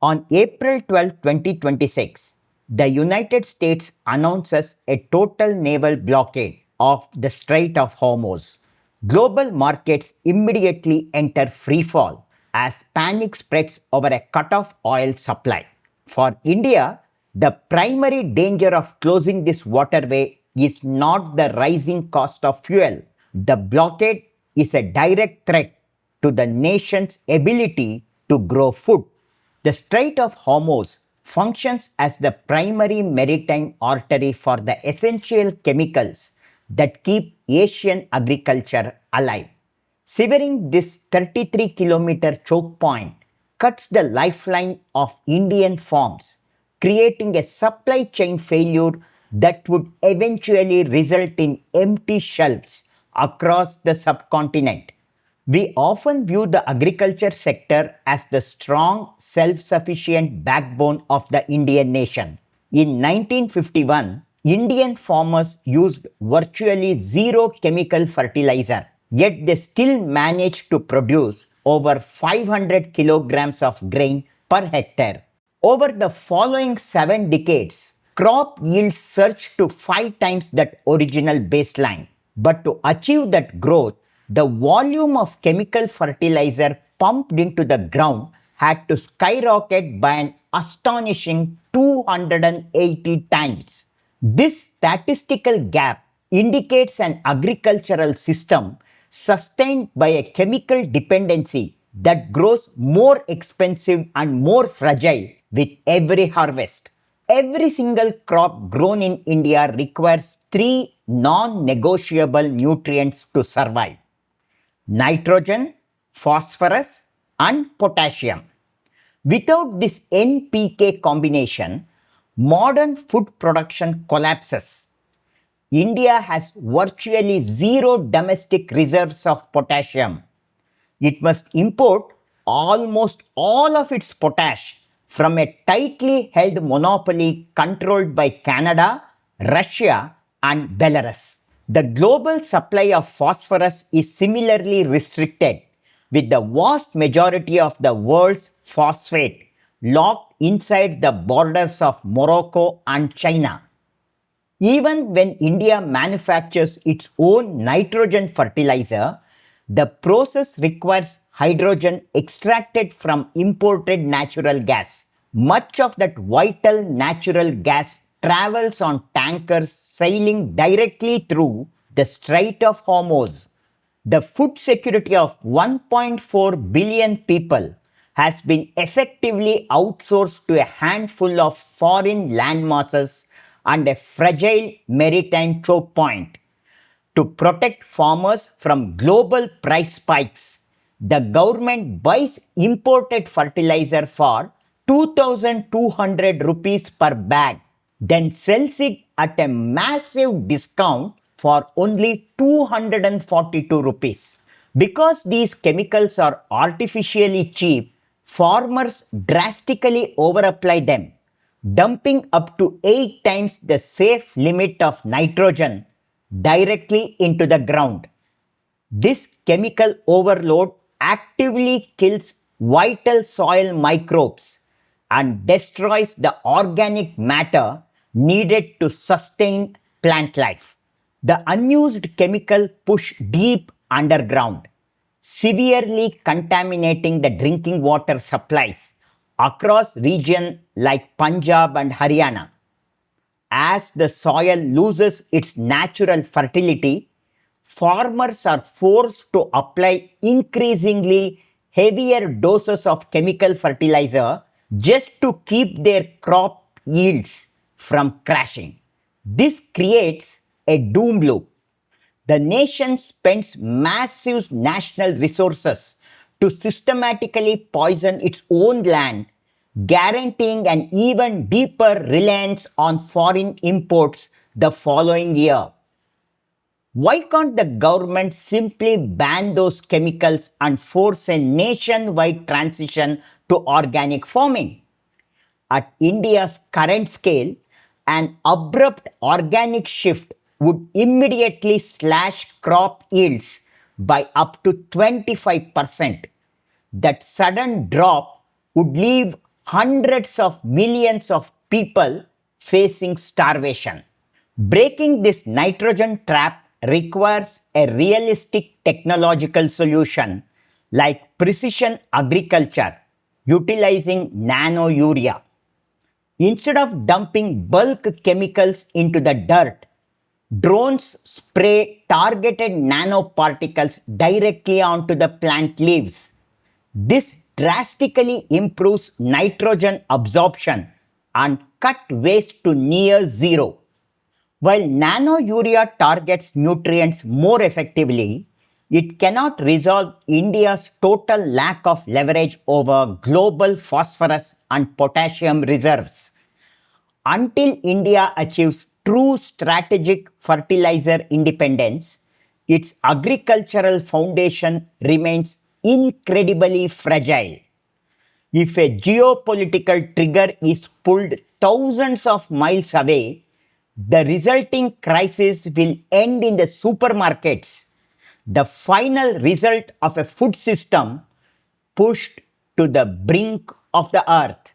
On April 12, 2026, the United States announces a total naval blockade of the Strait of Hormuz. Global markets immediately enter freefall as panic spreads over a cut-off oil supply. For India, the primary danger of closing this waterway is not the rising cost of fuel. The blockade is a direct threat to the nation's ability to grow food. The Strait of Hormuz functions as the primary maritime artery for the essential chemicals that keep Asian agriculture alive. Severing this 33-kilometer choke point cuts the lifeline of Indian farms, creating a supply chain failure that would eventually result in empty shelves across the subcontinent. We often view the agriculture sector as the strong, self-sufficient backbone of the Indian nation. In 1951, Indian farmers used virtually zero chemical fertilizer, yet they still managed to produce over 500 kilograms of grain per hectare. Over the following 7 decades, crop yields surged to 5 times that original baseline. But to achieve that growth, the volume of chemical fertilizer pumped into the ground had to skyrocket by an astonishing 280 times. This statistical gap indicates an agricultural system sustained by a chemical dependency that grows more expensive and more fragile with every harvest. Every single crop grown in India requires 3 non-negotiable nutrients to survive: nitrogen, phosphorus, and potassium. Without this NPK combination, modern food production collapses. India has virtually zero domestic reserves of potassium. It must import almost all of its potash from a tightly held monopoly controlled by Canada, Russia, and Belarus. The global supply of phosphorus is similarly restricted, with the vast majority of the world's phosphate locked inside the borders of Morocco and China. Even when India manufactures its own nitrogen fertilizer, the process requires hydrogen extracted from imported natural gas. Much of that vital natural gas travels on tankers sailing directly through the Strait of Hormuz. The food security of 1.4 billion people has been effectively outsourced to a handful of foreign landmasses and a fragile maritime choke point. To protect farmers from global price spikes, the government buys imported fertilizer for 2,200 rupees per bag, then sells it at a massive discount for only 242 rupees. Because these chemicals are artificially cheap, farmers drastically overapply them, dumping up to 8 times the safe limit of nitrogen directly into the ground. This chemical overload actively kills vital soil microbes and destroys the organic matter needed to sustain plant life. The unused chemical push deep underground, severely contaminating the drinking water supplies across regions like Punjab and Haryana. As the soil loses its natural fertility, farmers are forced to apply increasingly heavier doses of chemical fertilizer just to keep their crop yields from crashing. This creates a doom loop. The nation spends massive national resources to systematically poison its own land, guaranteeing an even deeper reliance on foreign imports the following year. Why can't the government simply ban those chemicals and force a nationwide transition to organic farming? At India's current scale, an abrupt organic shift would immediately slash crop yields by up to 25%. That sudden drop would leave hundreds of millions of people facing starvation. Breaking this nitrogen trap requires a realistic technological solution like precision agriculture utilizing nano urea. Instead of dumping bulk chemicals into the dirt, drones spray targeted nanoparticles directly onto the plant leaves. This drastically improves nitrogen absorption and cut waste to near zero. While nano urea targets nutrients more effectively, it cannot resolve India's total lack of leverage over global phosphorus and potassium reserves. Until India achieves true strategic fertilizer independence, its agricultural foundation remains incredibly fragile. If a geopolitical trigger is pulled thousands of miles away, the resulting crisis will end in the supermarkets, the final result of a food system pushed to the brink of the earth.